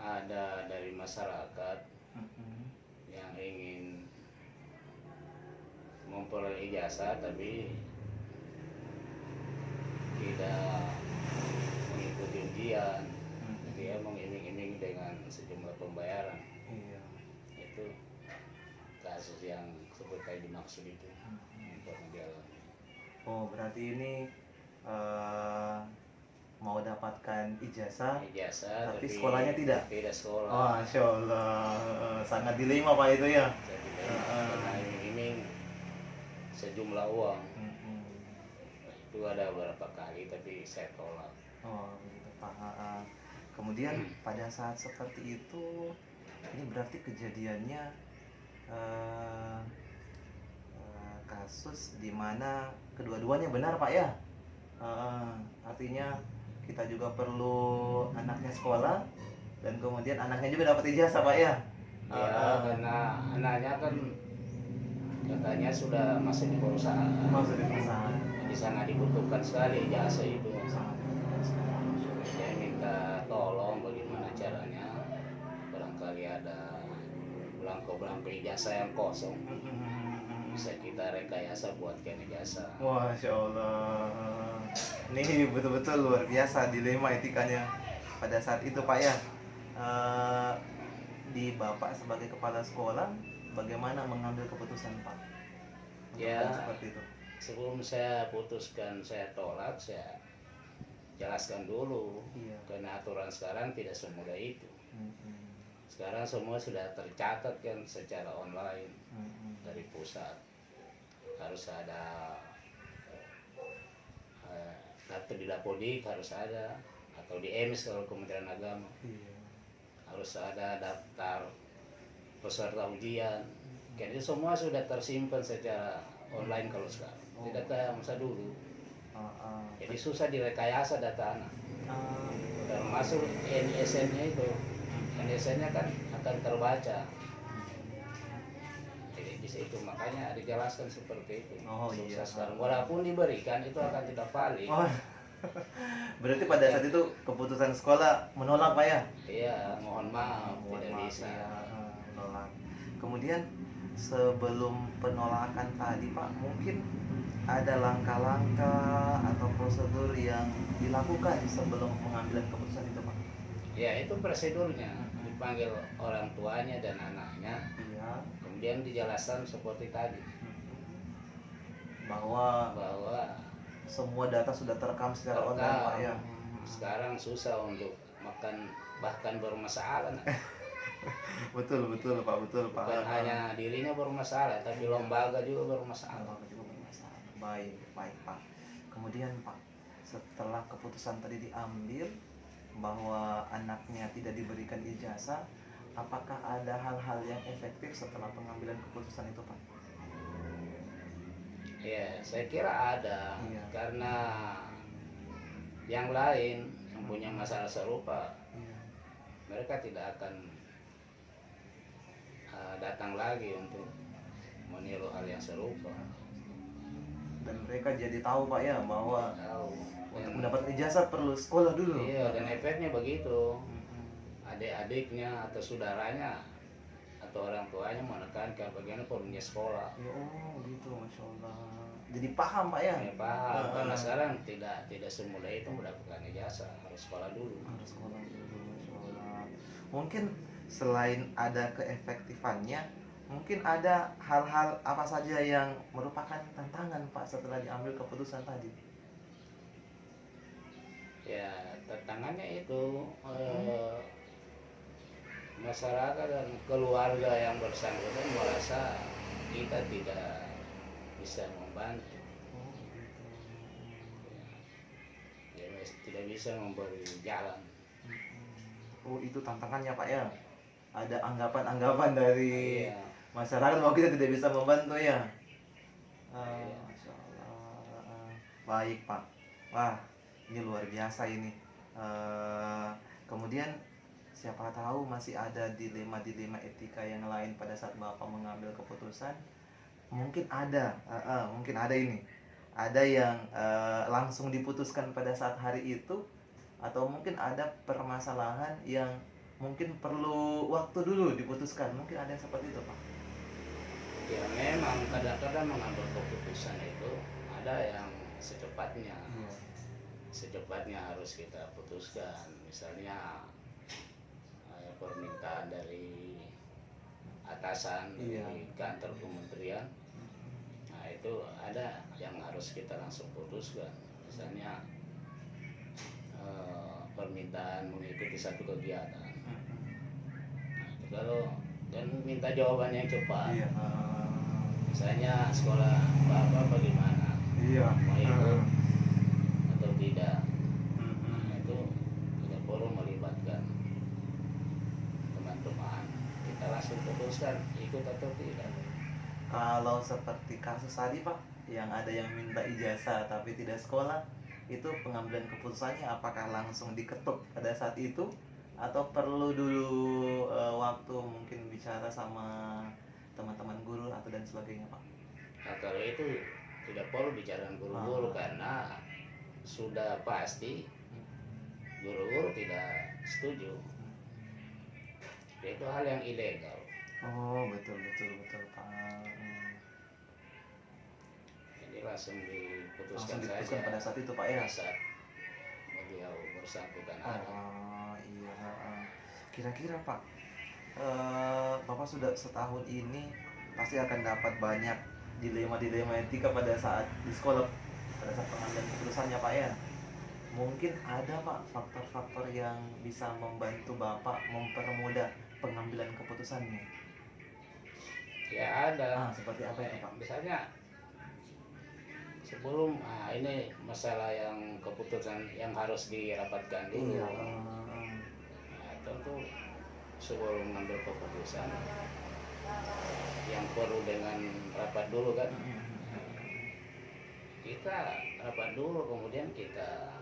ada dari masyarakat yang ingin memperoleh ijazah tapi tidak mengikuti ujian, dia mengiming-iming dengan sejumlah pembayaran.
Iya.
Itu kasus yang seperti dimaksud itu yang pernah dialami.
Oh, berarti ini mau dapatkan ijazah tapi sekolahnya tidak?
Tidak sekolah.
Oh, Masya Allah, sangat dilema Pak itu ya.
Karena iming-iming sejumlah uang. Itu ada beberapa kali tapi saya tolak.
Oh, gitu Pak. Kemudian pada saat seperti itu, ini berarti kejadiannya kasus di mana kedua-duanya benar Pak ya. Artinya kita juga perlu anaknya sekolah dan kemudian anaknya juga dapat ijazah Pak ya.
Ya, karena anaknya kan katanya sudah masuk di perusahaan.
Masuk di perusahaan.
Jadi sangat dibutuhkan sekali jasa itu.
Sangat dibutuhkan sekali.
Saya minta tolong bagaimana caranya, barangkali ada belangko-belangko ijazah yang kosong, bisa kita rekayasa buatkan ijazah.
Wah, Masya Allah, ini betul-betul luar biasa dilema etikanya pada saat itu Pak ya. Di Bapak sebagai kepala sekolah, bagaimana mengambil keputusan Pak?
Ya,
seperti itu.
Sebelum saya putuskan saya tolak, saya jelaskan dulu.
Iya.
Karena aturan sekarang tidak semudah itu. Sekarang semua sudah tercatat kan secara online dari pusat. Harus ada daftar di Dapodik, harus ada, atau di EMS kalau Kementerian Agama.
Iya.
Harus ada daftar peserta ujian. Jadi semua sudah tersimpan secara online kalau sekarang. Tidak kayak masa dulu. Jadi susah direkayasa data anak.
Ah,
Termasuk NISN-nya itu. NISN-nya kan akan terbaca. Jadi di situ makanya dijelaskan seperti itu.
Oh,
Susah
iya.
sekarang. Walaupun diberikan itu akan tidak valid.
oh. Berarti pada saat itu keputusan sekolah menolak Pak ya?
Iya, mohon maaf
Mohon
tidak
maaf
bisa.
ya, menolak. Kemudian sebelum penolakan tadi Pak, mungkin ada langkah-langkah atau prosedur yang dilakukan sebelum pengambilan keputusan itu Pak?
Ya itu prosedurnya, dipanggil orang tuanya dan anaknya,
Iya.
kemudian dijelaskan seperti tadi
Bahwa
bahwa
semua data sudah terekam secara online Pak ya?
sekarang susah untuk makan bahkan bermasalah.
Betul Pak, betul Pak.
Bukan hanya dirinya bermasalah, tapi lembaga juga bermasalah.
Kalau juga bermasalah. Baik Pak. Kemudian Pak, setelah keputusan tadi diambil bahwa anaknya tidak diberikan ijazah, apakah ada hal-hal yang efektif setelah pengambilan keputusan itu Pak?
Ya, saya kira ada,
Iya.
karena yang lain yang punya masalah serupa,
Iya.
mereka tidak akan datang lagi untuk meniru hal yang serupa.
Dan mereka jadi tahu Pak ya bahwa
Tahu.
untuk mendapat ijazah perlu sekolah dulu.
Iya, dan efeknya begitu.
Mm-mm.
Adik-adiknya atau saudaranya atau orang tuanya menekankan bagaimana perlunya sekolah.
Ya, oh gitu, Masya Allah. Jadi paham Pak ya?
Ya, paham,
Ah,
karena
ah.
sekarang tidak semudah itu mendapatkan ijazah, harus sekolah dulu.
Harus sekolah dulu, Masya Allah. Mungkin selain ada keefektifannya, mungkin ada hal-hal apa saja yang merupakan tantangan Pak setelah diambil keputusan tadi?
Ya, tantangannya itu masyarakat dan keluarga yang bersangkutan merasa kita tidak bisa membantu,
Oh gitu.
ya, tidak bisa memberi jalan.
Oh itu tantangannya Pak ya? Ada anggapan-anggapan dari
Iya.
masyarakat bahwa kita tidak bisa membantu ya?
Iya.
Masya Allah. Baik Pak. Wah ini luar biasa ini. Kemudian siapa tahu masih ada dilema-dilema etika yang lain pada saat Bapak mengambil keputusan. Mungkin ada ini. Ada yang langsung diputuskan pada saat hari itu, atau mungkin ada permasalahan yang mungkin perlu waktu dulu diputuskan. Mungkin ada yang seperti itu Pak.
Ya memang kadang-kadang mengambil keputusan itu ada yang secepatnya harus kita putuskan. Misalnya permintaan dari atasan
Iya.
dari kantor kementerian, nah itu ada yang harus kita langsung putuskan. Misalnya permintaan mengikuti satu kegiatan. Nah, kalau dan minta jawaban yang cepat.
Iya.
Misalnya sekolah Bapak bagaimana,
Iya.
mau ikut atau tidak. Nah, itu tidak perlu melibatkan teman-teman, kita langsung putuskan ikut atau tidak.
Kalau seperti kasus tadi Pak, yang ada yang minta ijazah tapi tidak sekolah, itu pengambilan keputusannya apakah langsung diketuk pada saat itu, atau perlu dulu waktu mungkin bicara sama teman-teman guru atau dan sebagainya Pak?
Nah, kalau itu tidak perlu bicara dengan guru-guru karena sudah pasti guru-guru tidak setuju. Itu hal yang ilegal.
Oh betul Pak.
Jadi langsung diputuskan
Langsung diputuskan
saja
pada saat itu Pak ya?
saat beliau bersangkutan ada.
Oh iya. Kira-kira Pak, Bapak sudah setahun ini pasti akan dapat banyak dilema-dilema etika pada saat di sekolah, pada saat pengambilan keputusannya Pak ya. Mungkin ada Pak faktor-faktor yang bisa membantu Bapak mempermudah pengambilan keputusannya.
Ya ada.
Seperti apa itu Pak?
Misalnya sebelum ini masalah yang keputusan yang harus dirapatkan dulu.
Iya.
Nah, tentu sebelum mengambil keputusan yang perlu dengan rapat dulu kan. Itu kita rapat dulu, kemudian kita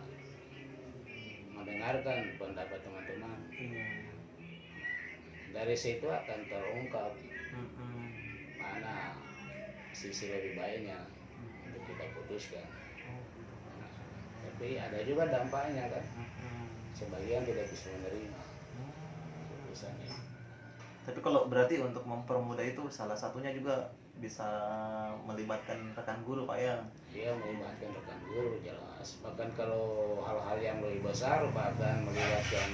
mendengarkan pendapat teman-teman.
Iya.
Dari situ akan terungkap
Mm-mm.
mana sisi lebih baiknya untuk kita putuskan.
Oh.
Tapi ada juga dampaknya kan,
Mm-mm.
sebagian tidak bisa menerima putusan ini.
Tapi kalau berarti untuk mempermudah itu salah satunya juga bisa melibatkan rekan guru Pak ya.
Dia melibatkan rekan guru jelas. Bahkan kalau hal-hal yang lebih besar bahkan melibatkan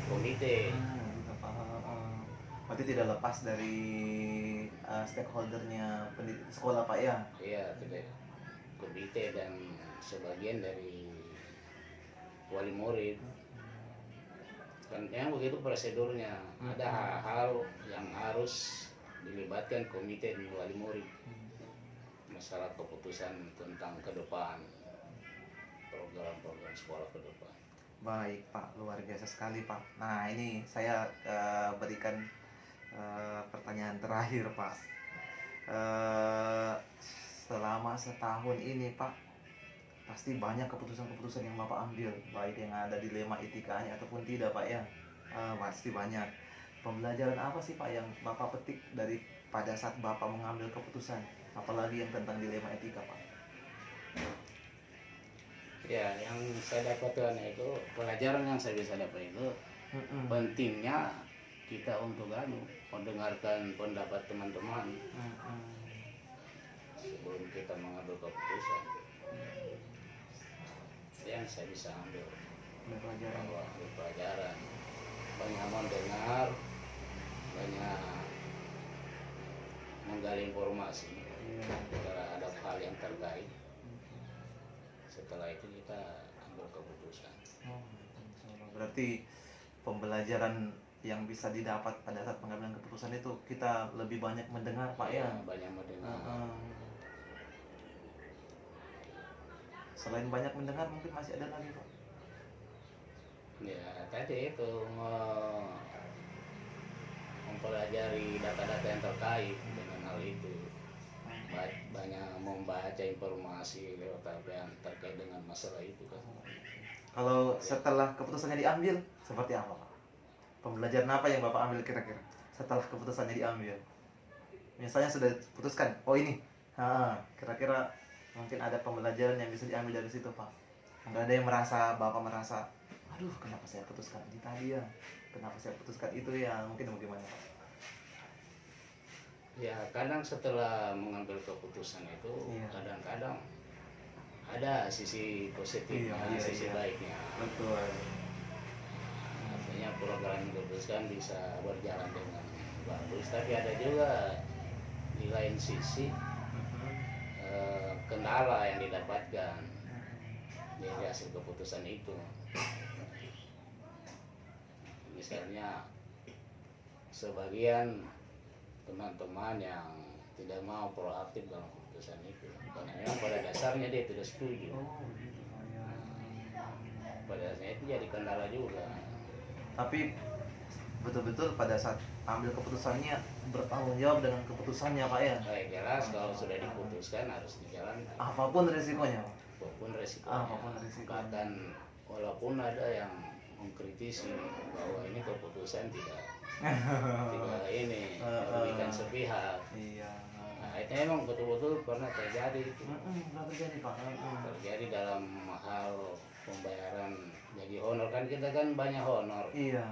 komite.
Gitu, Pak. Berarti tidak lepas dari stakeholdernya sekolah Pak ya.
Iya, tidak komite dan sebagian dari wali murid. Kan yang begitu prosedurnya. Ada hal-hal yang harus dilibatkan komite dan wali murid. Masalah keputusan tentang ke depan, program-program sekolah ke depan.
Baik Pak, luar biasa sekali Pak. Nah ini saya berikan pertanyaan terakhir Pak. Selama setahun ini Pak, pasti banyak keputusan-keputusan yang Bapak ambil, baik yang ada dilema etikanya ataupun tidak Pak ya. Pasti banyak. Pembelajaran apa sih Pak yang Bapak petik dari pada saat Bapak mengambil keputusan, apalagi yang tentang dilema etika Pak?
Ya, yang saya dapatkan itu pelajaran yang saya bisa dapat itu pentingnya kita untuk mendengarkan pendapat teman-teman sebelum kita mengambil keputusan. Yang saya bisa ambil bahwa pelajaran banyak mendengar, banyak menggali informasi terhadap hal yang terkait. Setelah itu kita ambil keputusan.
Berarti pembelajaran yang bisa didapat pada saat pengambilan keputusan itu kita lebih banyak mendengar Pak ya.
Banyak mendengar.
Selain banyak mendengar mungkin masih ada lagi Pak.
Ya tadi itu mempelajari data-data yang terkait dengan hal itu. Banyak membaca informasi lewat apa yang terkait dengan masalah itu kan.
Kalau setelah keputusannya diambil seperti apa Pak? Pembelajaran apa yang Bapak ambil kira-kira setelah keputusannya diambil? Misalnya sudah putuskan, oh ini, kira-kira mungkin ada pembelajaran yang bisa diambil dari situ Pak. Nggak ada yang Bapak merasa, aduh kenapa saya putuskan ini tadi ya, kenapa saya putuskan itu ya, mungkin bagaimana Pak?
Ya kadang setelah mengambil keputusan itu kadang-kadang ada sisi positifnya, sisi baiknya.
Betul.
Artinya program yang diputuskan bisa berjalan dengan bagus, tapi ada juga di lain sisi kendala yang didapatkan dari hasil keputusan itu. Misalnya sebagian teman-teman yang tidak mau proaktif dalam keputusan itu, karena memang pada dasarnya dia tidak setuju. Pada dasarnya itu jadi kendala juga.
Tapi betul-betul pada saat ambil keputusannya bertanggung jawab dengan keputusannya Pak ya.
Baik, jelas kalau sudah diputuskan harus dijalankan.
Apapun resikonya Pak.
Apapun resikonya. Bahkan walaupun ada yang mengkritisi bahwa ini keputusan tidak ini merugikan sepihak.
Iya.
Nah, itu memang betul-betul pernah terjadi itu.
Pernah terjadi Pak.
Terjadi dalam hal pembayaran gaji honor, kan kita kan banyak honor.
Iya.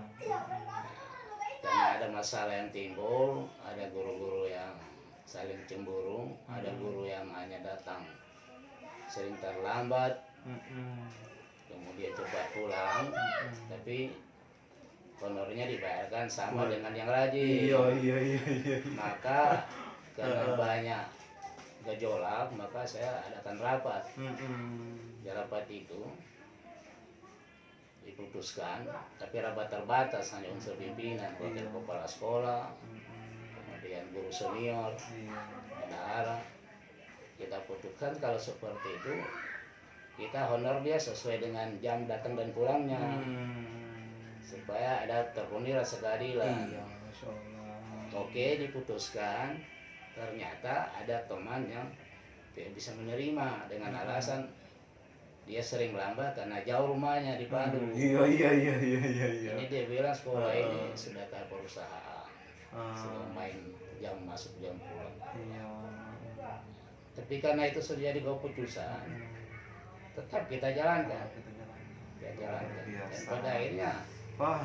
Karena ada masalah yang timbul, ada guru-guru yang saling cemburu, ada guru yang hanya datang sering terlambat, kemudian cepat pulang, tapi honornya dibayarkan sama dengan yang rajin.
Iya.
Maka karena banyak gejolak, maka saya adakan rapat. Di rapat itu diputuskan, tapi rapat terbatas, hanya unsur pimpinan, wakil kepala sekolah, kemudian guru senior, bendahara. Kita putuskan kalau seperti itu, kita honor dia sesuai dengan jam datang dan pulangnya, supaya ada terpenuhi rasa keadilan.
Iya, Masya Allah.
Oke, diputuskan. Ternyata ada teman yang tidak bisa menerima dengan alasan dia sering lambat karena jauh rumahnya di Palu.
Iya iya iya iya iya iya.
Ini dia bilang sekolah ini sudah kayak perusahaan,
Ah,
sudah main jam masuk jam pulang.
iya.
Tapi karena itu sudah jadi keputusan, tetap kita jalankan.
Kita jalan.
Kita jalankan. Dan
Biasa.
pada akhirnya,
Wah,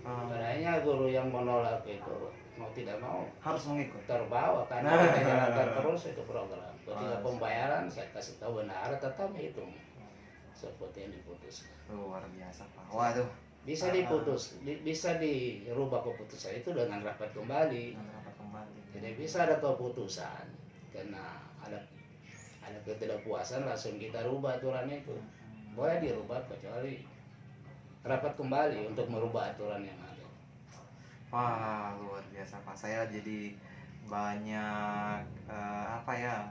pada akhirnya guru yang menolak itu mau tidak mau
harus mengikut.
terbawa karena kita jalankan terus itu program. Ketika pembayaran saya kasih tahu benar tetap hitung seperti yang diputuskan.
Luar biasa Pak. Waduh.
Bisa diputus, bisa dirubah keputusan itu dengan rapat kembali.
Rapat kembali.
Jadi bisa ada keputusan karena ada ketidakpuasan langsung kita rubah aturan itu. Boleh dirubah kecuali rapat kembali untuk merubah aturan yang ada.
Wah, luar biasa Pak. Saya jadi banyak apa ya?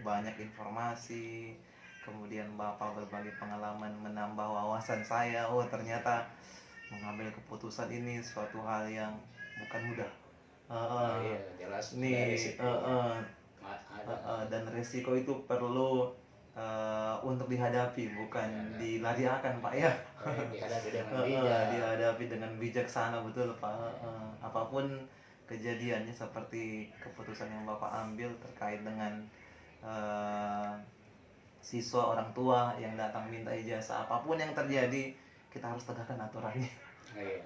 Banyak informasi. Kemudian Bapak berbagi pengalaman menambah wawasan saya. Oh, ternyata mengambil keputusan ini suatu hal yang bukan mudah.
Iya, jelas.
Nih,
Dari situ ada.
dan resiko itu perlu untuk dihadapi, bukan dilariakan Pak ya.
Dihadapi dengan bijak.
Dihadapi dengan bijaksana, betul Pak. Apapun kejadiannya seperti keputusan yang Bapak ambil terkait dengan siswa, orang tua yang datang minta ijazah, apapun yang terjadi kita harus tegakkan aturannya.
Iya.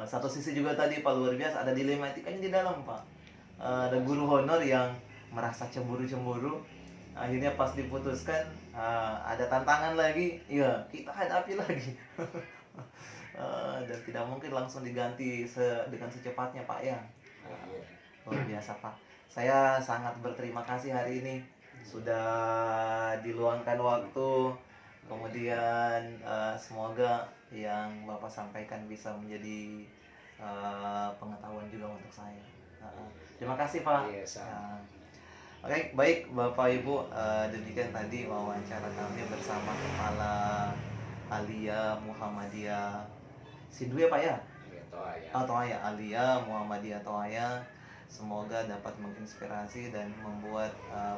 Satu sisi juga tadi Pak, luar biasa ada dilema etikanya di dalam Pak. Ada guru honor yang merasa cemburu-cemburu, akhirnya pas diputuskan ada tantangan lagi, ya kita hadapi lagi. Dan tidak mungkin langsung diganti dengan secepatnya Pak ya.
Iya.
Luar biasa Pak. Saya sangat berterima kasih hari ini sudah diluangkan waktu. Kemudian semoga yang Bapak sampaikan bisa menjadi pengetahuan juga untuk saya. Terima kasih Pak.
Iya, sama.
Oke, baik Bapak Ibu, demikian tadi wawancara kami bersama Kepala Alia Muhammadiyah Sindu ya Pak ya?
Iya, Toaya.
Toaya, Alia Muhammadiyah Toaya. Semoga dapat menginspirasi dan membuat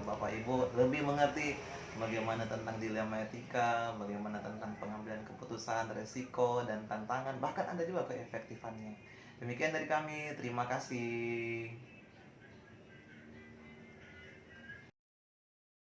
Bapak Ibu lebih mengerti bagaimana tentang dilema etika, bagaimana tentang pengambilan keputusan, resiko dan tantangan, bahkan ada juga keefektifannya. Demikian dari kami, terima kasih.